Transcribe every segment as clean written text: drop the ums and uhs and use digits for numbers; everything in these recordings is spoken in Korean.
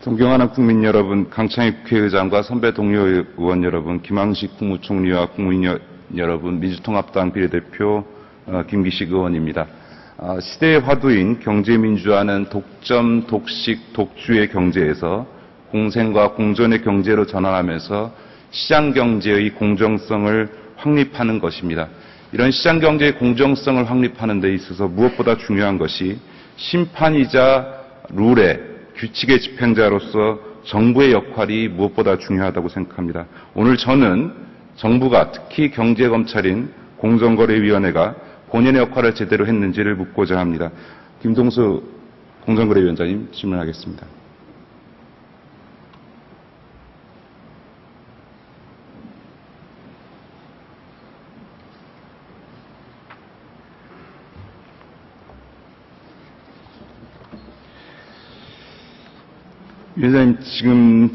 존경하는 국민 여러분, 강창익 국회의장과 선배 동료 의원 여러분, 김황식 국무총리와 국무위원 여러분, 민주통합당 비례대표 김기식 의원입니다. 시대의 화두인 경제민주화는 독점, 독식, 독주의 경제에서 공생과 공존의 경제로 전환하면서 시장경제의 공정성을 확립하는 것입니다. 이런 시장경제의 공정성을 확립하는 데 있어서 무엇보다 중요한 것이 심판이자 룰의 규칙의 집행자로서 정부의 역할이 무엇보다 중요하다고 생각합니다. 오늘 저는 정부가 특히 경제검찰인 공정거래위원회가 본연의 역할을 제대로 했는지를 묻고자 합니다. 김동수 공정거래위원장님 질문하겠습니다. 위원장님, 지금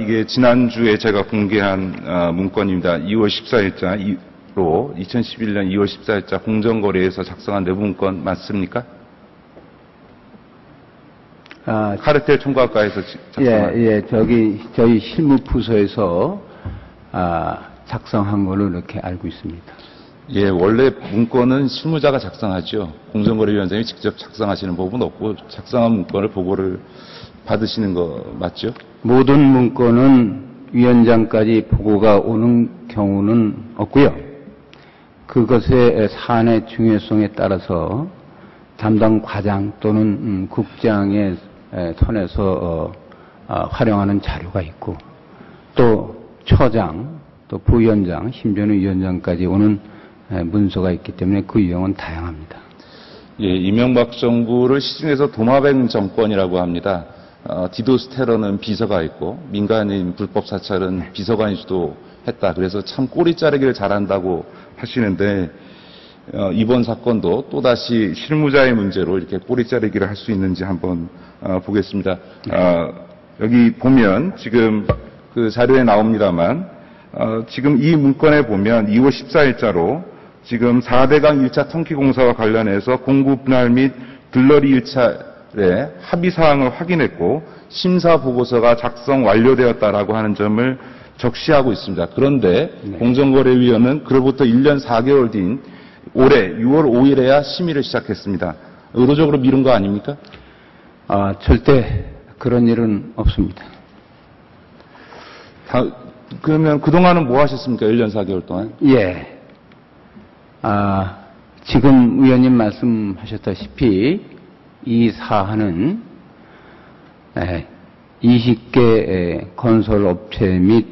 이게 지난주에 제가 공개한 문건입니다. 2월 14일자로 2011년 2월 14일자 공정거래에서 작성한 내부 문건 맞습니까? 카르텔 총괄과에서 작성한. 예, 저희 실무부서에서 작성한 걸로 이렇게 알고 있습니다. 예, 원래 문건은 실무자가 작성하죠. 공정거래위원장이 직접 작성하시는 법은 없고 작성한 문건을 보고를 받으시는 거 맞죠? 모든 문건은 위원장까지 보고가 오는 경우는 없고요. 그것의 사안의 중요성에 따라서 담당 과장 또는 국장의 선에서 활용하는 자료가 있고 또 처장, 또 부위원장, 심지어는 위원장까지 오는 문서가 있기 때문에 그 유형은 다양합니다. 예, 이명박 정부를 시중에서 도마뱀 정권이라고 합니다. 디도스 테러는 비서가 있고 민간인 불법 사찰은 비서관이 주도했다. 그래서 참 꼬리 자르기를 잘한다고 하시는데 이번 사건도 또다시 실무자의 문제로 이렇게 꼬리 자르기를 할 수 있는지 한번 보겠습니다. 여기 보면 지금 그 자료에 나옵니다만 지금 이 문건에 보면 2월 14일자로 지금 4대강 1차 통키공사와 관련해서 공구 분할 및 들러리 1차 합의사항을 확인했고 심사보고서가 작성 완료되었다라고 하는 점을 적시하고 있습니다. 그런데 공정거래위원회는 그로부터 1년 4개월 뒤인 올해 6월 5일에야 심의를 시작했습니다. 의도적으로 미룬 거 아닙니까? 절대 그런 일은 없습니다. 그러면 그동안은 뭐 하셨습니까? 1년 4개월 동안? 예. 지금 의원님 말씀하셨다시피 이 사안은 20개 건설업체 및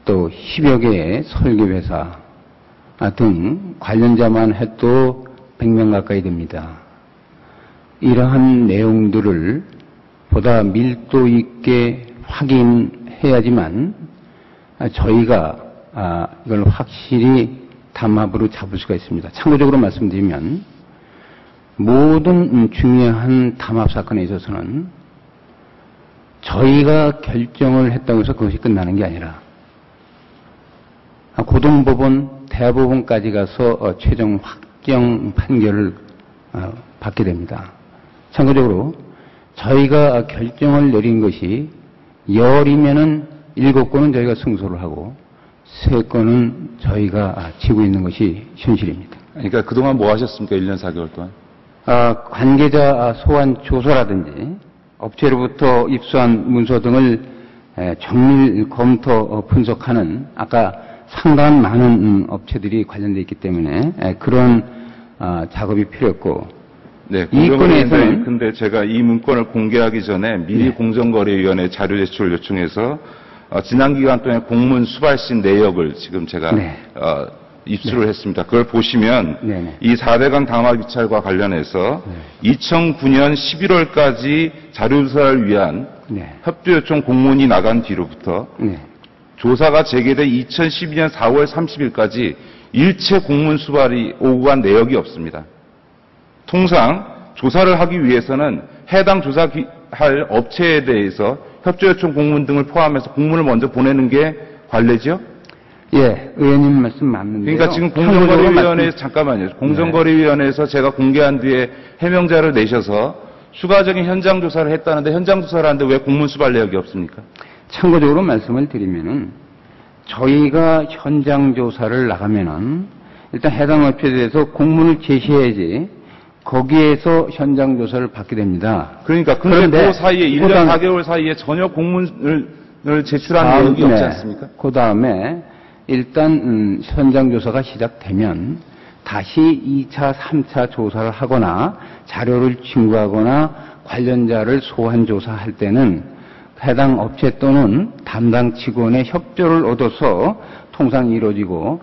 또 10여 개의 설계회사 등 관련자만 해도 100명 가까이 됩니다. 이러한 내용들을 보다 밀도 있게 확인해야지만 저희가 이걸 확실히 담합으로 잡을 수가 있습니다. 참고적으로 말씀드리면 모든 중요한 담합 사건에 있어서는 저희가 결정을 했다고 해서 그것이 끝나는 게 아니라 고등법원, 대법원까지 가서 최종 확정 판결을 받게 됩니다. 참고적으로 저희가 결정을 내린 것이 10이면은 7건은 저희가 승소를 하고 3건은 저희가 지고 있는 것이 현실입니다. 그러니까 그동안 뭐 하셨습니까? 1년 4개월 동안? 관계자 소환 조서라든지 업체로부터 입수한 문서 등을 정밀 검토 분석하는 아까 상당한 많은 업체들이 관련되어 있기 때문에 그런 작업이 필요했고 네, 공정거래위원장님, 근데 제가 이 문건을 공개하기 전에 미리 공정거래위원회 자료 제출 요청해서 지난 기간 동안 공문 수발신 내역을 지금 제가 입수를 했습니다. 그걸 보시면 이 4대강 담합 입찰과 관련해서 2009년 11월까지 자료조사를 위한 협조요청 공문이 나간 뒤로부터 조사가 재개된 2012년 4월 30일까지 일체 공문 수발이 오고 간 내역이 없습니다. 통상 조사를 하기 위해서는 해당 조사할 업체에 대해서 협조요청 공문 등을 포함해서 공문을 먼저 보내는 게 관례죠? 예, 의원님 말씀 맞는데요. 그러니까 지금 공정거래위원회 잠깐만요. 공정거래위원회에서 제가 공개한 뒤에 해명자를 내셔서 추가적인 현장 조사를 했다는데 현장 조사를 하는데 왜 공문 수발 내역이 없습니까? 참고적으로 말씀을 드리면은 저희가 현장 조사를 나가면은 일단 해당 업체에 대해서 공문을 제시해야지 거기에서 현장 조사를 받게 됩니다. 그러니까 근데 그 사이에 1년 4개월 사이에 전혀 공문을 제출한 내역이 없지 않습니까? 그 다음에 일단 현장 조사가 시작되면 다시 2차, 3차 조사를 하거나 자료를 친구하거나 관련자를 소환 조사할 때는 해당 업체 또는 담당 직원의 협조를 얻어서 통상 이루어지고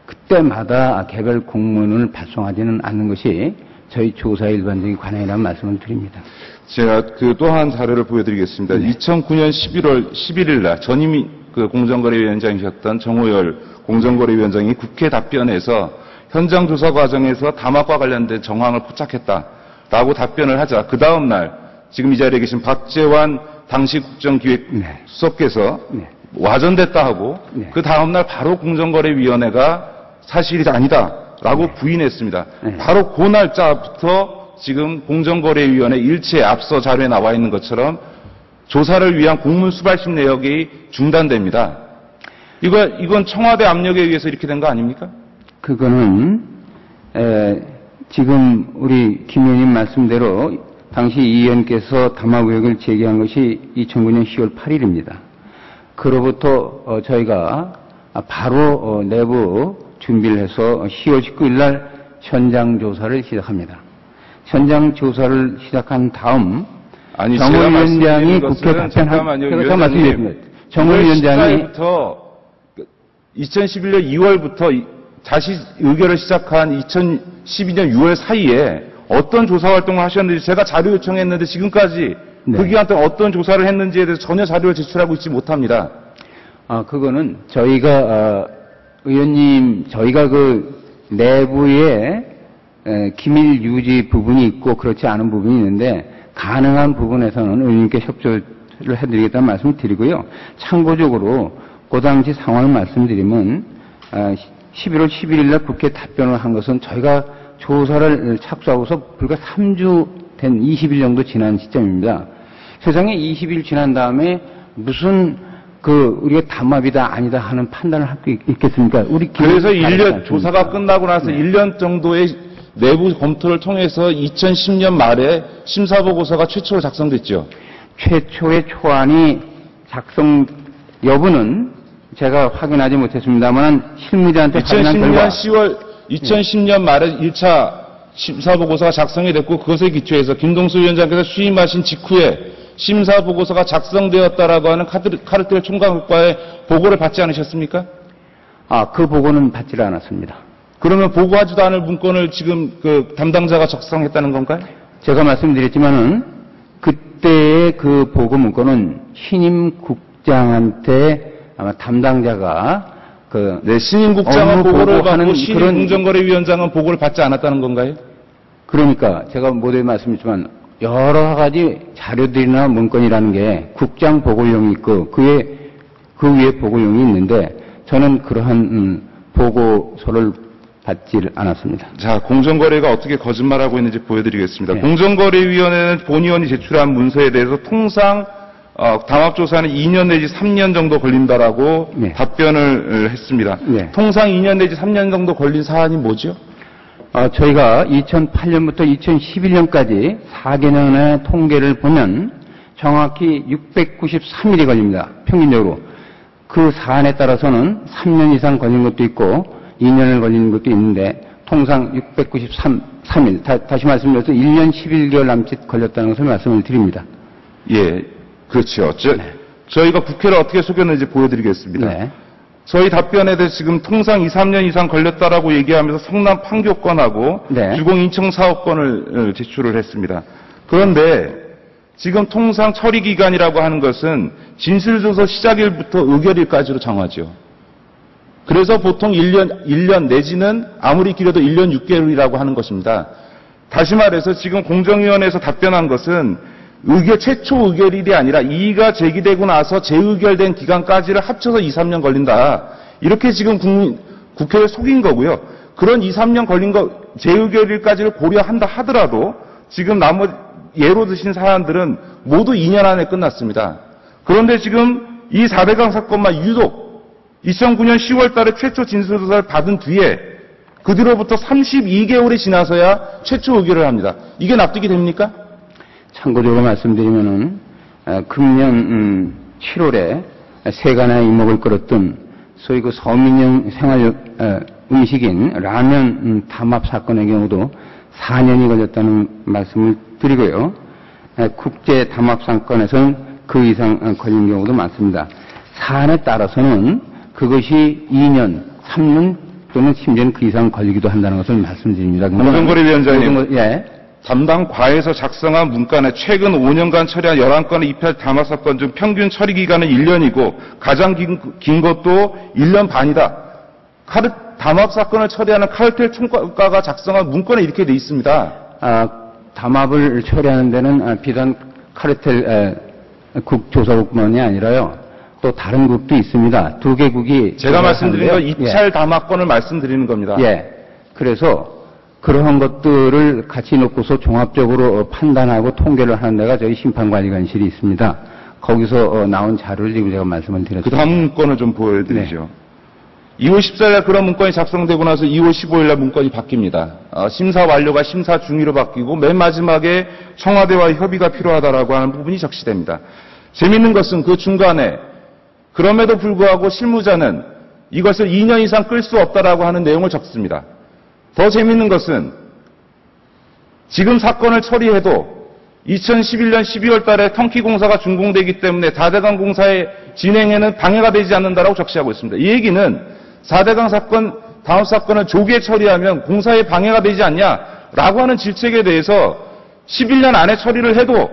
그때마다 개별 공문을 발송하지는 않는 것이 저희 조사의 일반적인 관행이라는 말씀을 드립니다. 제가 또 한 자료를 보여드리겠습니다. 네. 2009년 11월 11일 날 전임 공정거래위원장이셨던 정호열 공정거래위원장이 국회 답변에서 현장 조사 과정에서 담합과 관련된 정황을 포착했다라고 답변을 하자 그 다음 날 지금 이 자리에 계신 박재환 당시 국정기획수석께서 네. 와전됐다 하고 네. 그 다음 날 바로 공정거래위원회가 사실이 아니다라고 부인했습니다. 네. 바로 그 날짜부터 지금 공정거래위원회 일체 앞서 자료에 나와 있는 것처럼 조사를 위한 공문 수발심 내역이 중단됩니다. 이건 청와대 압력에 의해서 이렇게 된 거 아닙니까? 그거는 지금 우리 김 의원님 말씀대로 당시 이 의원께서 담합 의혹을 제기한 것이 2009년 10월 8일입니다. 그로부터 저희가 바로 내부 준비를 해서 10월 19일 날 현장 조사를 시작합니다. 현장 조사를 시작한 다음 정호 위원장이 국회 답변한 제가 말씀드렸습니다. 정호 위원장이 2011년 2월부터 다시 의결을 시작한 2012년 6월 사이에 어떤 조사 활동을 하셨는지 제가 자료 요청했는데 지금까지 네. 그 기간 동안 어떤 조사를 했는지에 대해서 전혀 자료를 제출하고 있지 못합니다. 그거는 저희가 의원님 저희가 그 내부에 기밀 유지 부분이 있고 그렇지 않은 부분이 있는데 가능한 부분에서는 의원님께 협조를 해드리겠다는 말씀을 드리고요. 참고적으로 그 당시 상황을 말씀드리면 11월 11일 날 국회 답변을 한 것은 저희가 조사를 착수하고서 불과 3주 된 20일 정도 지난 시점입니다. 세상에 20일 지난 다음에 무슨 우리가 담합이다 아니다 하는 판단을 할 수 있겠습니까? 그래서 1년 조사가 끝나고 나서 1년 정도의 내부 검토를 통해서 2010년 말에 심사보고서가 최초로 작성됐죠. 최초의 초안이 작성 여부는 제가 확인하지 못했습니다만 실무자한테 확인한 결과 2010년 말에 1차 심사보고서가 작성이 됐고 그것에 기초해서 김동수 위원장께서 취임하신 직후에 심사보고서가 작성되었다라고 하는 카르텔 총괄과의 보고를 받지 않으셨습니까? 그 보고는 받지 않았습니다. 그러면 보고하지도 않을 문건을 지금 담당자가 작성했다는 건가요? 제가 말씀드렸지만은 그때의 그 보고 문건은 신임 국장한테 아마 담당자가 신임 국장은 보고를 받고 신임 공정거래위원장은 보고를 받지 않았다는 건가요? 그러니까 제가 모두에 말씀드렸지만 여러 가지 자료들이나 문건이라는 게 국장 보고용이 있고 그 위에 보고용이 있는데 저는 그러한 보고서를 받지 않았습니다. 자, 공정거래가 어떻게 거짓말하고 있는지 보여드리겠습니다. 네. 공정거래위원회는 본의원이 제출한 문서에 대해서 통상 담합조사는 2년 내지 3년 정도 걸린다라고 네. 답변을 했습니다. 네. 통상 2년 내지 3년 정도 걸린 사안이 뭐죠? 저희가 2008년부터 2011년까지 4개년의 통계를 보면 정확히 693일이 걸립니다. 평균적으로. 그 사안에 따라서는 3년 이상 걸린 것도 있고 2년을 걸리는 것도 있는데 통상 693일. 다시 말씀드려서 1년 11개월 남짓 걸렸다는 것을 말씀을 드립니다. 예, 그렇죠. 저희가 국회를 어떻게 속였는지 보여드리겠습니다. 네. 저희 답변에 대해서 지금 통상 2, 3년 이상 걸렸다라고 얘기하면서 성남 판교권하고 네. 주공 인천 사업권을 제출을 했습니다. 그런데 지금 통상 처리 기간이라고 하는 것은 진술조서 시작일부터 의결일까지로 정하죠. 그래서 보통 1년 내지는 아무리 길어도 1년 6개월이라고 하는 것입니다. 다시 말해서 지금 공정위원회에서 답변한 것은 최초 의결일이 아니라 이의가 제기되고 나서 재의결된 기간까지를 합쳐서 2, 3년 걸린다. 이렇게 지금 국회를 속인 거고요. 그런 2, 3년 걸린 재의결일까지를 고려한다 하더라도 지금 예로 드신 사안들은 모두 2년 안에 끝났습니다. 그런데 지금 이 4대강 사건만 유독 2009년 10월 달에 최초 진술조사를 받은 뒤에 그 뒤로부터 32개월이 지나서야 최초 의결을 합니다. 이게 납득이 됩니까? 참고적으로 말씀드리면은 금년 7월에 세간의 이목을 끌었던 소위 그 서민형 생활 음식인 라면 담합 사건의 경우도 4년이 걸렸다는 말씀을 드리고요. 국제 담합 사건에서는 그 이상 걸린 경우도 많습니다. 사안에 따라서는 그것이 2년, 3년 또는 심지어는 그 이상 걸리기도 한다는 것을 말씀드립니다. 공정거래위원장님, 예. 담당 과에서 작성한 문건에 최근 5년간 처리한 11건의 입찰 담합 사건 중 평균 처리 기간은 1년이고 가장 긴 것도 1년 반이다. 담합 사건을 처리하는 카르텔 총괄과가 작성한 문건에 이렇게 돼 있습니다. 담합을 처리하는 데는 비단 카르텔 국조사국만이 아니라요. 또 다른 국도 있습니다. 두 개국이 제가 말씀드린 건 입찰 담합권을 말씀드리는 겁니다. 예. 그래서 그러한 것들을 같이 놓고서 종합적으로 판단하고 통계를 하는 데가 저희 심판관리관실이 있습니다. 거기서 나온 자료를 지금 제가 말씀을 드렸습니다. 그 다음 문건을 좀 보여드리죠. 네. 2월 14일에 그런 문건이 작성되고 나서 2월 15일날 문건이 바뀝니다. 심사 완료가 심사 중위로 바뀌고 맨 마지막에 청와대와 협의가 필요하다라고 하는 부분이 적시됩니다. 재미있는 것은 그 중간에 그럼에도 불구하고 실무자는 이것을 2년 이상 끌 수 없다라고 하는 내용을 적습니다. 더 재미있는 것은 지금 사건을 처리해도 2011년 12월 달에 턴키 공사가 준공되기 때문에 4대강 공사의 진행에는 방해가 되지 않는다라고 적시하고 있습니다. 이 얘기는 4대강 사건, 다음 사건을 조기에 처리하면 공사에 방해가 되지 않냐라고 하는 질책에 대해서 11년 안에 처리를 해도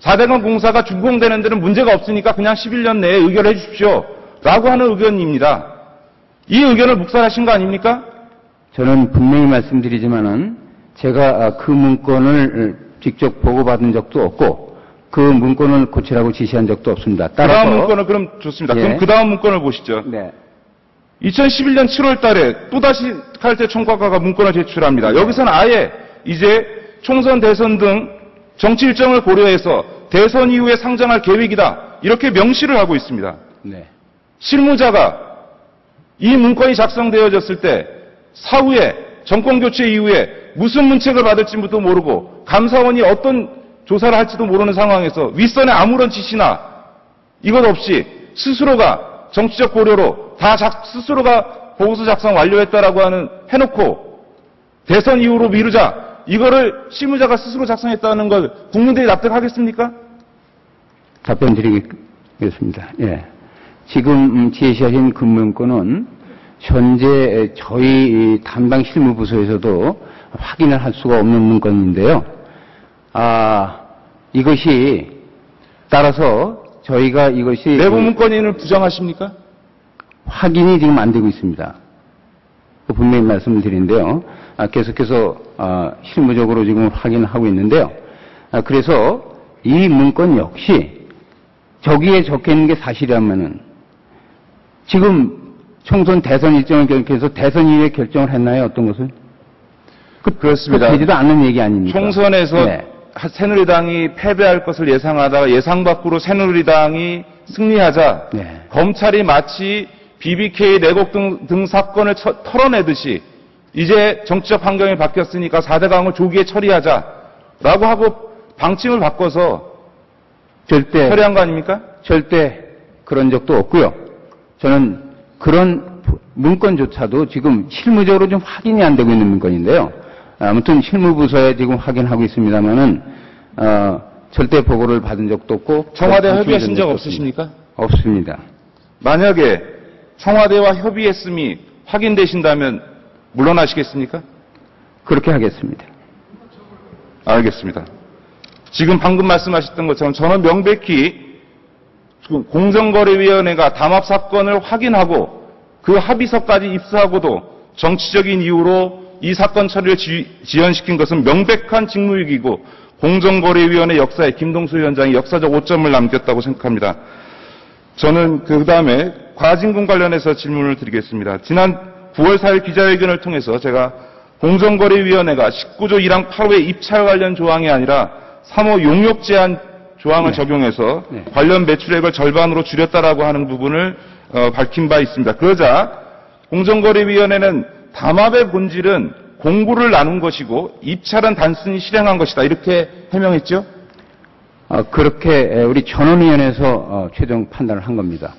4대강 공사가 준공되는 데는 문제가 없으니까 그냥 11년 내에 의결해 주십시오. 라고 하는 의견입니다. 이 의견을 묵살하신 거 아닙니까? 저는 분명히 말씀드리지만은 제가 그 문건을 직접 보고받은 적도 없고 그 문건을 고치라고 지시한 적도 없습니다. 따라서 그 다음 문건을 그럼 좋습니다. 예. 그럼 그 다음 문건을 보시죠. 네. 2011년 7월 달에 또다시 카르텔 총괄과가 문건을 제출합니다. 여기서는 아예 이제 총선, 대선 등 정치 일정을 고려해서 대선 이후에 상정할 계획이다. 이렇게 명시를 하고 있습니다. 네. 실무자가 이 문건이 작성되어졌을 때 사후에 정권 교체 이후에 무슨 문책을 받을지도 모르고 감사원이 어떤 조사를 할지도 모르는 상황에서 윗선에 아무런 지시나 이것 없이 스스로가 정치적 고려로 스스로가 보고서 작성 완료했다라고 해놓고 대선 이후로 미루자 이거를 실무자가 스스로 작성했다는 걸 국민들이 납득하겠습니까? 답변 드리겠습니다. 예. 지금 제시하신 그 문건은 현재 저희 담당 실무부서에서도 확인을 할 수가 없는 문건인데요. 이것이 따라서 저희가 이것이 내부 문건인을 부정하십니까? 확인이 지금 안 되고 있습니다. 분명히 말씀을 드리는데요. 계속해서 실무적으로 지금 확인을 하고 있는데요. 그래서 이 문건 역시 저기에 적혀 있는 게 사실이라면은 지금 총선 대선 일정을 결정해서 대선 이후에 결정을 했나요? 어떤 것을? 그렇습니다. 되지도 않는 얘기 아닙니까? 총선에서 네. 새누리당이 패배할 것을 예상하다가 예상 밖으로 새누리당이 승리하자 네. 검찰이 마치 BBK 내곡 등 사건을 털어내듯이 이제 정치적 환경이 바뀌었으니까 4대강을 조기에 처리하자라고 하고 방침을 바꿔서 절대 처리한 거 아닙니까? 절대 그런 적도 없고요. 저는 그런 문건조차도 지금 실무적으로 좀 확인이 안 되고 있는 문건인데요. 아무튼 실무부서에 지금 확인하고 있습니다만은 절대 보고를 받은 적도 없고 청와대 협의하신 적 없으십니까? 없습니다. 만약에 청와대와 협의했음이 확인되신다면 물러나시겠습니까? 그렇게 하겠습니다. 알겠습니다. 지금 방금 말씀하셨던 것처럼 저는 명백히 공정거래위원회가 담합 사건을 확인하고 그 합의서까지 입수하고도 정치적인 이유로 이 사건 처리를 지연시킨 것은 명백한 직무유기이고 공정거래위원회 역사에 김동수 위원장이 역사적 오점을 남겼다고 생각합니다. 저는 그 다음에 과징금 관련해서 질문을 드리겠습니다. 지난 9월 4일 기자회견을 통해서 제가 공정거래위원회가 19조 1항 8호의 입찰 관련 조항이 아니라 3호 용역 제한 조항을 적용해서 관련 매출액을 절반으로 줄였다라고 하는 부분을 밝힌 바 있습니다. 그러자 공정거래위원회는 담합의 본질은 공구를 나눈 것이고 입찰은 단순히 실행한 것이다. 이렇게 해명했죠? 그렇게 우리 전원위원회에서 최종 판단을 한 겁니다.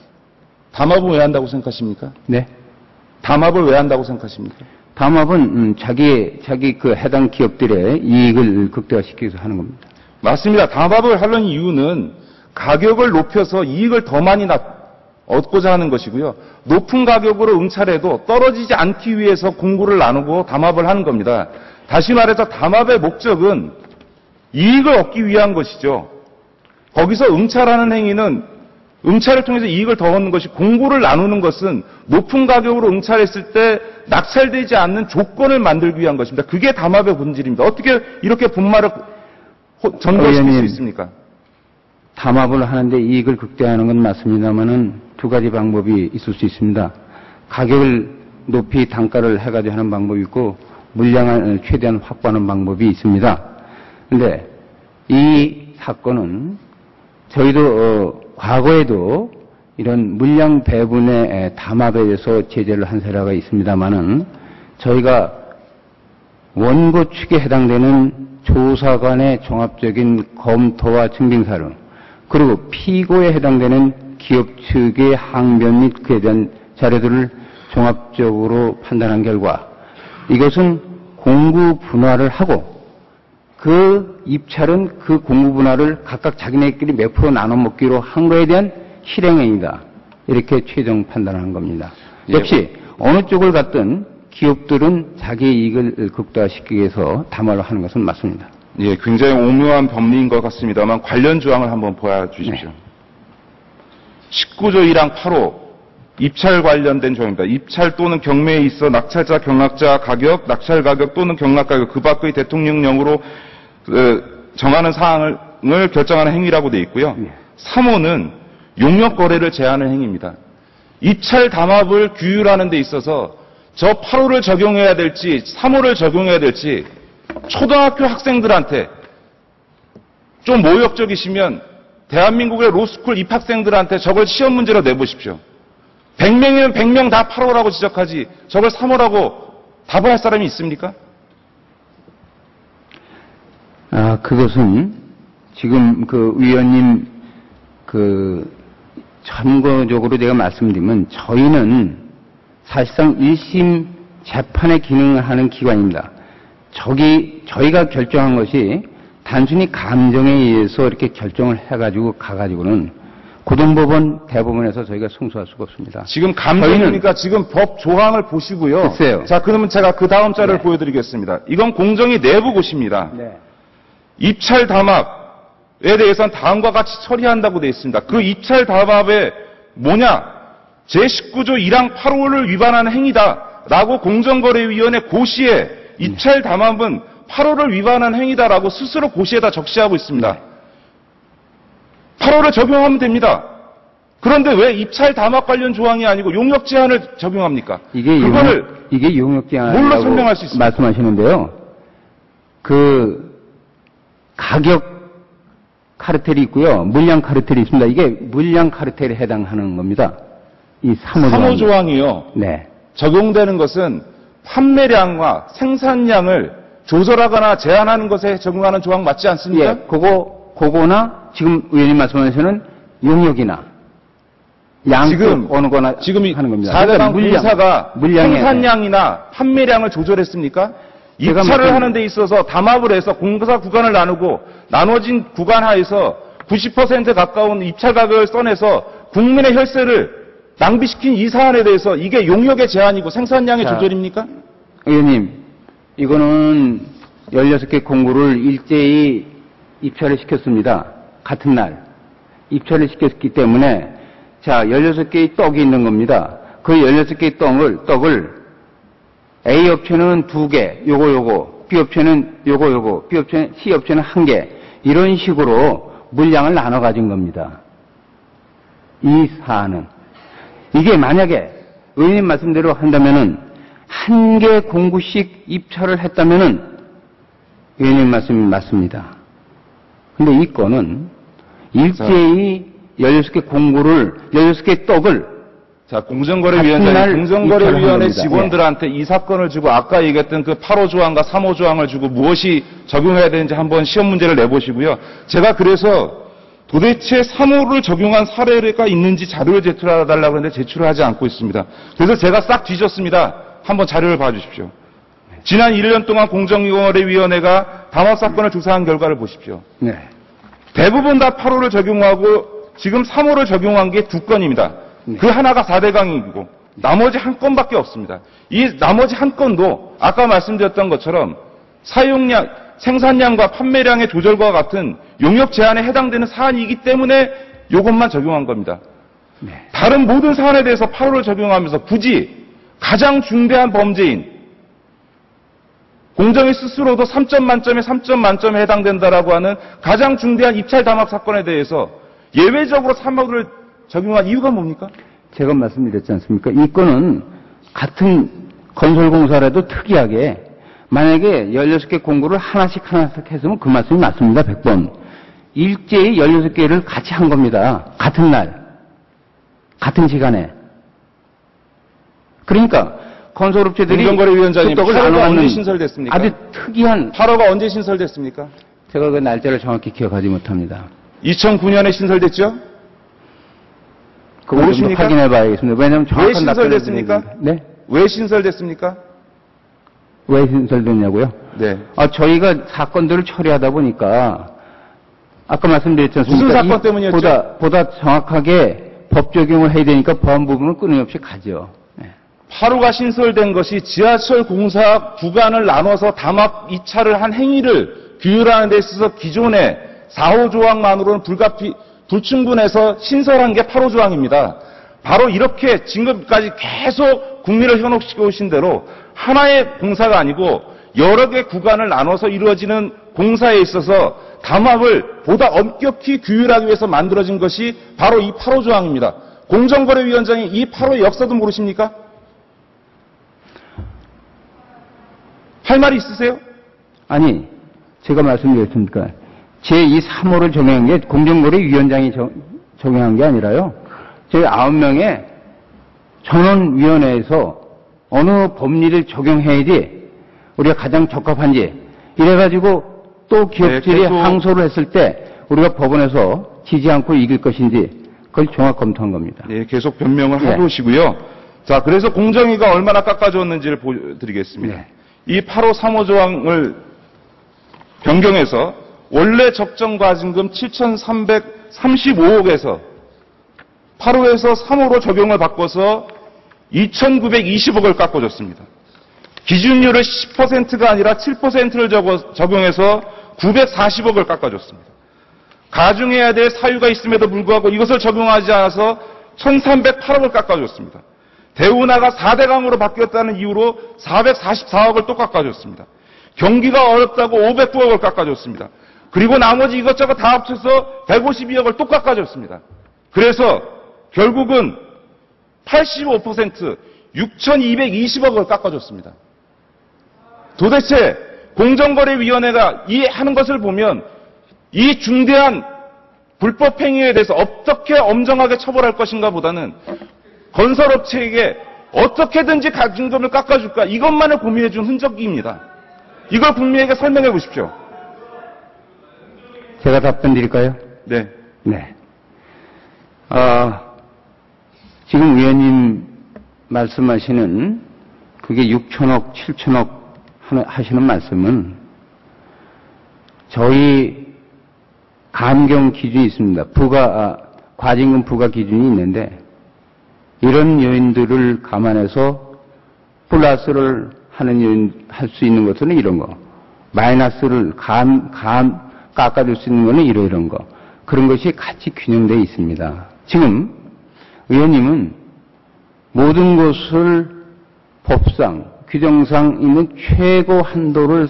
담합은 왜 한다고 생각하십니까? 네. 담합을 왜 한다고 생각하십니까? 담합은 자기 그 해당 기업들의 이익을 극대화시키기 위해서 하는 겁니다. 맞습니다. 담합을 하려는 이유는 가격을 높여서 이익을 더 많이 얻고자 하는 것이고요. 높은 가격으로 응찰해도 떨어지지 않기 위해서 공구를 나누고 담합을 하는 겁니다. 다시 말해서 담합의 목적은 이익을 얻기 위한 것이죠. 거기서 응찰하는 행위는 응찰을 통해서 이익을 더 얻는 것이, 공구를 나누는 것은 높은 가격으로 응찰했을 때 낙찰되지 않는 조건을 만들기 위한 것입니다. 그게 담합의 본질입니다. 어떻게 이렇게 분말을 전거시킬 수 있습니까? 담합을 하는데 이익을 극대화하는 건 맞습니다만은 두 가지 방법이 있을 수 있습니다. 가격을 높이 단가를 해가지고 하는 방법이 있고 물량을 최대한 확보하는 방법이 있습니다. 근데 이 사건은 저희도 과거에도 이런 물량 배분의 담합에 대해서 제재를 한 사례가 있습니다만은 저희가 원고 측에 해당되는 조사관의 종합적인 검토와 증빙사를, 그리고 피고에 해당되는 기업 측의 항변 및 그에 대한 자료들을 종합적으로 판단한 결과 이것은 공구 분할을 하고 그 입찰은 그 공구 분할을 각각 자기네끼리 몇 프로 나눠 먹기로 한 거에 대한 실행행위다. 이렇게 최종 판단한 겁니다. 역시 어느 쪽을 갔든 기업들은 자기 이익을 극대화시키기 위해서 담합을 하는 것은 맞습니다. 예, 굉장히 오묘한 법리인 것 같습니다만 관련 조항을 한번 보여주십시오. 19조 1항 8호 입찰 관련된 조항입니다. 입찰 또는 경매에 있어 낙찰자, 경락자 가격, 낙찰 가격 또는 경락 가격 그 밖의 대통령령으로 정하는 사항을 결정하는 행위라고 되어 있고요. 3호는 용역 거래를 제한하는 행위입니다. 입찰 담합을 규율하는 데 있어서 저 8호를 적용해야 될지 3호를 적용해야 될지 초등학교 학생들한테 좀 모욕적이시면 대한민국의 로스쿨 입학생들한테 저걸 시험 문제로 내보십시오. 100명이면 100명 다 8호라고 지적하지 저걸 3호라고 답을 할 사람이 있습니까? 그것은 지금 그 위원님 참고적으로 제가 말씀드리면 저희는 사실상 1심 재판의 기능을 하는 기관입니다. 저희가 결정한 것이 단순히 감정에 의해서 이렇게 결정을 해가지고 가가지고는 고등법원, 대법원에서 저희가 승소할 수가 없습니다. 지금 감정이니까 지금 법 조항을 보시고요. 글쎄요. 자, 그러면 제가 그 다음 자료를 보여드리겠습니다. 이건 공정위 내부 고시입니다. 입찰 담합에 대해서는 다음과 같이 처리한다고 되어 있습니다. 그 입찰 담합에 뭐냐? 제19조 1항 8호를 위반하는 행위다라고 공정거래위원회 고시에 입찰 담합은 8호를 위반한 행위다라고 스스로 고시에다 적시하고 있습니다. 8호를 적용하면 됩니다. 그런데 왜 입찰 담합 관련 조항이 아니고 용역 제한을 적용합니까? 이게 용역 제한이라고 뭘로 설명할 수 있습니까? 말씀하시는데요. 그 가격 카르텔이 있고요. 물량 카르텔이 있습니다. 이게 물량 카르텔에 해당하는 겁니다. 이 3호 조항이요. 네. 적용되는 것은 판매량과 생산량을 조절하거나 제한하는 것에 적용하는 조항 맞지 않습니까? 예, 그거나 지금 의원님 말씀하시는 용역이나 양쪽 어느 거나 지금 하는 겁니다. 사대방 공사가 물량에 생산량이나 판매량을 조절했습니까? 입찰을 하는 데 있어서 담합을 해서 공사 구간을 나누고 나눠진 구간 하에서 90% 가까운 입찰 가격을 써내서 국민의 혈세를 낭비시킨 이 사안에 대해서 이게 용역의 제한이고 생산량의 조절입니까? 의원님, 이거는 16개 공구를 일제히 입찰을 시켰습니다. 같은 날. 입찰을 시켰기 때문에, 자, 16개의 떡이 있는 겁니다. 그 16개의 떡을 A 업체는 2개, 요거, B 업체는 요거, B 업체는, C 업체는 1개. 이런 식으로 물량을 나눠 가진 겁니다. 이 사안은. 이게 만약에 의원님 말씀대로 한다면은 한 개 공구씩 입찰을 했다면은 의원님 말씀이 맞습니다. 근데 이 건은 일제히 16개 공구를, 16개 떡을 자, 공정거래위원장이 공정거래위원회 입찰을 직원들한테 이 사건을 주고 아까 얘기했던 그 8호 조항과 3호 조항을 주고 무엇이 적용해야 되는지 한번 시험 문제를 내보시고요. 제가 그래서 도대체 3호를 적용한 사례가 있는지 자료를 제출해달라고 했는데 제출을 하지 않고 있습니다. 그래서 제가 싹 뒤졌습니다. 한번 자료를 봐주십시오. 지난 1년 동안 공정거래위원회가 담합 사건을 조사한 결과를 보십시오. 네. 대부분 다 8호를 적용하고 지금 3호를 적용한 게 2건입니다. 네. 그 하나가 4대강이고 나머지 한 건밖에 없습니다. 이 나머지 한 건도 아까 말씀드렸던 것처럼 사용량, 생산량과 판매량의 조절과 같은 용역 제한에 해당되는 사안이기 때문에 이것만 적용한 겁니다. 네. 다른 모든 사안에 대해서 8호를 적용하면서 굳이 가장 중대한 범죄인 공정위 스스로도 3점 만점에 3점 만점에 해당된다라고 하는 가장 중대한 입찰 담합 사건에 대해서 예외적으로 3호를 적용한 이유가 뭡니까? 제가 말씀드렸지 않습니까? 이 건은 같은 건설공사라도 특이하게 만약에 16개 공구를 하나씩 했으면 그 말씀이 맞습니다. 100번. 일제히 16개를 같이 한 겁니다. 같은 날. 같은 시간에. 그러니까 건설업체들이 공정거래위원장님, 그 떡을 8호가 나눠 언제 갖는 신설됐습니까? 아주 특이한 8호가 언제 신설됐습니까? 제가 그 날짜를 정확히 기억하지 못합니다. 2009년에 신설됐죠? 그걸 좀 모르십니까? 확인해 봐야겠습니다. 왜냐하면 정확한 왜 신설됐습니까? 답변을 드리는- 네? 왜 신설됐습니까? 왜 신설됐냐고요? 네. 저희가 사건들을 처리하다 보니까 아까 말씀드렸지 않습니까? 무슨 사건 때문이었죠? 보다 정확하게 법 적용을 해야 되니까 보안 부분은 끊임없이 가죠. 네. 8호가 신설된 것이 지하철 공사 구간을 나눠서 담합 이차를 한 행위를 규율하는 데 있어서 기존의 4호 조항만으로는 불충분해서 신설한 게 8호 조항입니다. 바로 이렇게 지금까지 계속 국민을 현혹시켜 오신 대로 하나의 공사가 아니고 여러 개 구간을 나눠서 이루어지는 공사에 있어서 담합을 보다 엄격히 규율하기 위해서 만들어진 것이 바로 이 8호 조항입니다. 공정거래위원장이 이 8호의 역사도 모르십니까? 할 말이 있으세요? 아니, 제가 말씀드렸습니까? 제2 3호를 적용한 게 공정거래위원장이 적용한 게 아니라요. 저희 9명의 전원위원회에서 어느 법리를 적용해야지 우리가 가장 적합한지 이래가지고 또 기업들이 계속 항소를 했을 때 우리가 법원에서 지지 않고 이길 것인지 그걸 종합 검토한 겁니다. 네, 계속 변명을 네. 해보시고요. 자, 그래서 공정위가 얼마나 깎아줬는지를 보여드리겠습니다. 네. 이 8호 3호 조항을 변경해서 원래 적정 과징금 7,335억에서 8호에서 3호로 적용을 바꿔서 2,920억을 깎아줬습니다. 기준율을 10%가 아니라 7%를 적용해서 940억을 깎아줬습니다. 가중해야 될 사유가 있음에도 불구하고 이것을 적용하지 않아서 1,308억을 깎아줬습니다. 대운하가 4대강으로 바뀌었다는 이유로 444억을 또 깎아줬습니다. 경기가 어렵다고 509억을 깎아줬습니다. 그리고 나머지 이것저것 다 합쳐서 152억을 또 깎아줬습니다. 그래서 결국은 85% 6,220억을 깎아줬습니다. 도대체 공정거래위원회가 이 하는 것을 보면 이 중대한 불법 행위에 대해서 어떻게 엄정하게 처벌할 것인가 보다는 건설업체에게 어떻게든지 가중금을 깎아줄까 이것만을 고민해 준 흔적입니다. 이걸 국민에게 설명해 보십시오. 제가 답변 드릴까요? 네. 네. 지금 의원님 말씀하시는 그게 6천억, 7천억 하시는 말씀은 저희 감경 기준이 있습니다. 과징금 부과 기준이 있는데 이런 요인들을 감안해서 플러스를 하는 요인, 할 수 있는 것은 이런 거. 마이너스를 깎아줄 수 있는 것은 이런 거. 그런 것이 같이 균형되어 있습니다. 지금 의원님은 모든 것을 법상, 규정상 있는 최고 한도를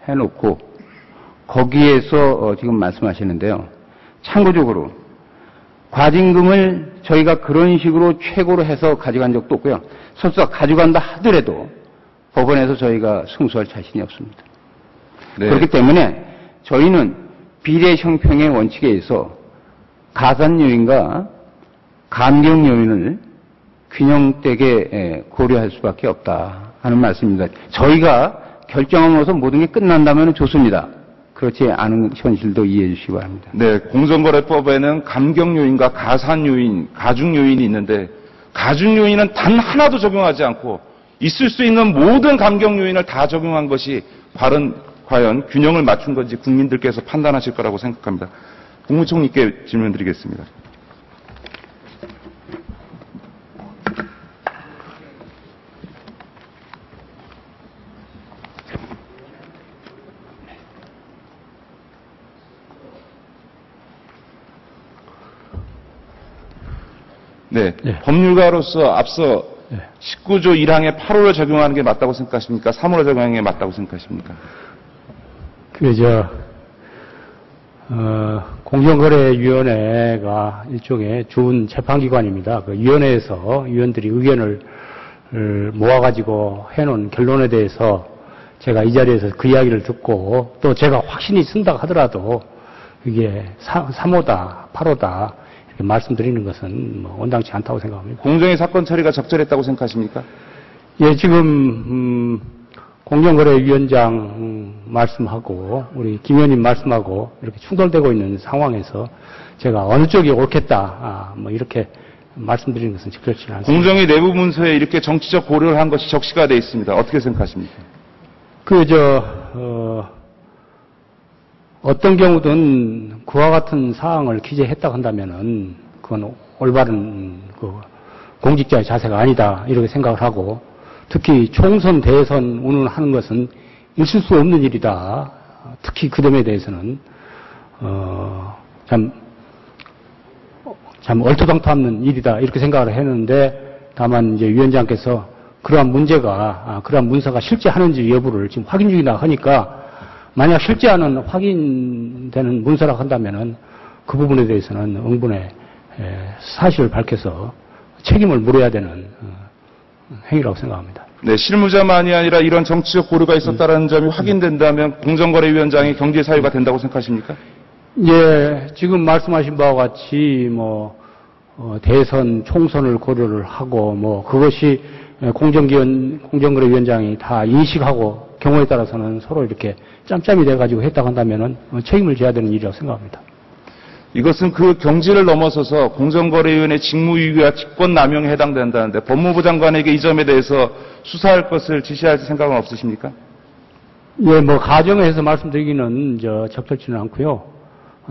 해놓고 거기에서 지금 말씀하시는데요. 참고적으로 과징금을 저희가 그런 식으로 최고로 해서 가져간 적도 없고요. 설사 가져간다 하더라도 법원에서 저희가 승소할 자신이 없습니다. 네. 그렇기 때문에 저희는 비례 형평의 원칙에 의해서 가산 요인과 감경 요인을 균형되게 고려할 수밖에 없다 하는 말씀입니다. 저희가 결정함으로써 모든 게 끝난다면 좋습니다. 그렇지 않은 현실도 이해해 주시기 바랍니다. 네, 공정거래법에는 감경 요인과 가산 요인, 가중 요인이 있는데 가중 요인은 단 하나도 적용하지 않고 있을 수 있는 모든 감경 요인을 다 적용한 것이 과연 균형을 맞춘 건지 국민들께서 판단하실 거라고 생각합니다. 국무총리께 질문드리겠습니다. 네, 네. 법률가로서 앞서 네. 19조 1항의 8호를 적용하는 게 맞다고 생각하십니까? 3호를 적용하는 게 맞다고 생각하십니까? 공정거래위원회가 일종의 좋은 재판기관입니다. 그 위원회에서 위원들이 의견을 모아가지고 해놓은 결론에 대해서 제가 이 자리에서 그 이야기를 듣고 또 제가 확신이 쓴다 하더라도 이게 3호다, 8호다 이렇게 말씀드리는 것은 뭐 온당치 않다고 생각합니다. 공정의 사건 처리가 적절했다고 생각하십니까? 예, 지금 공정거래위원장 말씀하고 우리 김 의원님 말씀하고 이렇게 충돌되고 있는 상황에서 제가 어느 쪽이 옳겠다 뭐 이렇게 말씀드리는 것은 적절치 않습니다. 공정위 내부 문서에 이렇게 정치적 고려를 한 것이 적시가 되어 있습니다. 어떻게 생각하십니까? 어떤 경우든 그와 같은 사항을 기재했다 한다면은 그건 올바른 공직자의 자세가 아니다 이렇게 생각을 하고 특히 총선, 대선 운운하는 것은 있을 수 없는 일이다. 특히 그 점에 대해서는 참 얼토당토없는 일이다 이렇게 생각을 했는데 다만 이제 위원장께서 그러한 문서가 실제하는지 여부를 지금 확인 중이다 하니까 만약 실제하는 확인되는 문서라고 한다면은 그 부분에 대해서는 응분의 사실을 밝혀서 책임을 물어야 되는 행위라고 생각합니다. 네, 실무자만이 아니라 이런 정치적 고려가 있었다는 점이 확인된다면 공정거래위원장이 경제 사유가 된다고 생각하십니까? 예, 지금 말씀하신 바와 같이 대선, 총선을 고려를 하고 그것이 공정거래위원장이 다 인식하고 경우에 따라서는 서로 이렇게 짬짬이 돼가지고 했다고 한다면은 책임을 져야 되는 일이라고 생각합니다. 이것은 그 경지를 넘어서서 공정거래위원회 직무유기와 직권남용에 해당된다는데 법무부 장관에게 이 점에 대해서 수사할 것을 지시할 생각은 없으십니까? 예, 가정에서 말씀드리기는 적절치는 않고요.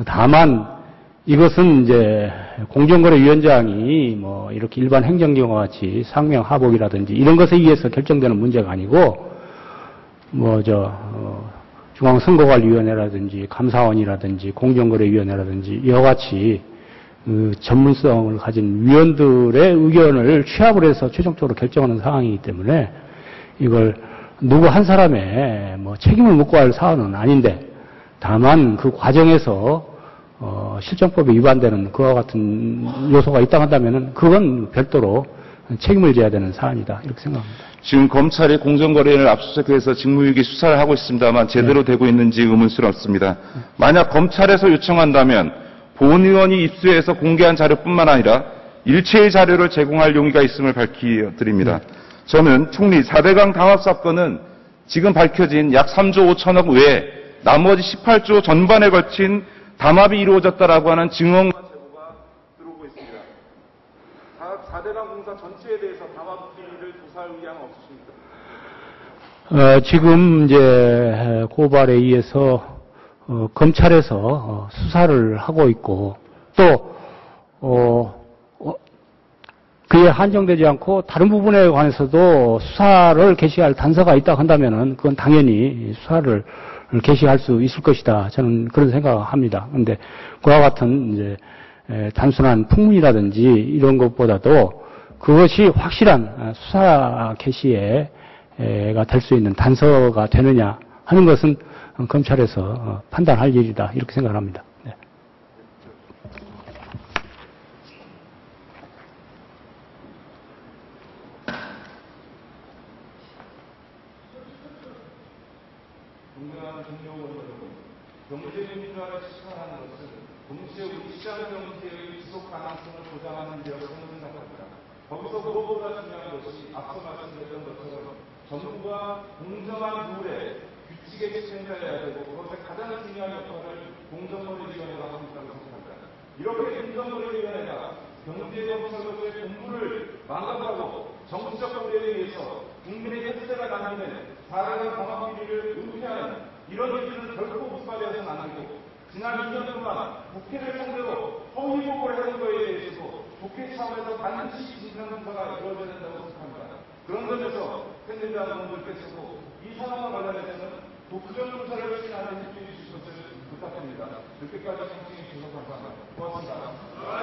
다만 이것은 이제 공정거래위원장이 이렇게 일반 행정경과 같이 상명하복이라든지 이런 것에 의해서 결정되는 문제가 아니고 중앙선거관리위원회라든지 감사원이라든지 공정거래위원회라든지 이와 같이 전문성을 가진 위원들의 의견을 취합을 해서 최종적으로 결정하는 상황이기 때문에 이걸 누구 한 사람의 책임을 묻고 할 사안은 아닌데 다만 그 과정에서 실정법에 위반되는 그와 같은 요소가 있다 한다면은 그건 별도로 책임을 져야 되는 사안이다 이렇게 생각합니다. 지금 검찰이 공정거래위원회를 압수수색해서 직무유기 수사를 하고 있습니다만 제대로 되고 있는지 의문스럽습니다. 만약 검찰에서 요청한다면 본 의원이 입수해서 공개한 자료뿐만 아니라 일체의 자료를 제공할 용의가 있음을 밝혀드립니다. 저는 총리 4대강 당합 사건은 지금 밝혀진 약 3조 5천억 외에 나머지 18조 전반에 걸친 담합이 이루어졌다라고 하는 증언과 제보가 들어오고 있습니다. 4대강 공사 전체에 대해서 담합 비리를 조사할 의향은 없으십니까? 지금 이제 고발에 의해서 검찰에서 수사를 하고 있고 또 그에 한정되지 않고 다른 부분에 관해서도 수사를 개시할 단서가 있다고 한다면은 그건 당연히 수사를 개시할 수 있을 것이다. 저는 그런 생각을 합니다. 그런데 그와 같은 이제 단순한 풍문이라든지 이런 것보다도 그것이 확실한 수사 개시가 될 수 있는 단서가 되느냐 하는 것은 검찰에서 판단할 일이다 이렇게 생각을 합니다. 네. 시장 경제의 지속 가능성을 보장하는 데라고 생각합니다. 거기서 무엇보다 중요한 것이 앞서 말씀드렸던 것처럼 정부가 공정한 룰에 규칙에 집행해야 되고 그것에 가장 중요한 역할을 공정거래위원회가 하고 있다고 생각합니다. 이렇게 공정거래위원회가 경제검찰로서의 공부를 망각하고 정치적 거래에 의해서 국민의 혜택가 나누는 사람의 방어 비리를 은폐하는 이런 일들은 결코 묵과되어서는 안 되고 지난 2년 동안 국회를 상대로 허위 보고를 하는 것에 대해서도 국회 차원에서 반드시 진상 조사가 이루어져야 된다고 생각합니다. 그런 점에서 팬들과 분들께서도 이 상황과 관련해서는 독점 조사를 실시하는 힘을 주실 것을 부탁드립니다. 이렇게까지 청취해 주셔서 감사합니다. 고맙습니다.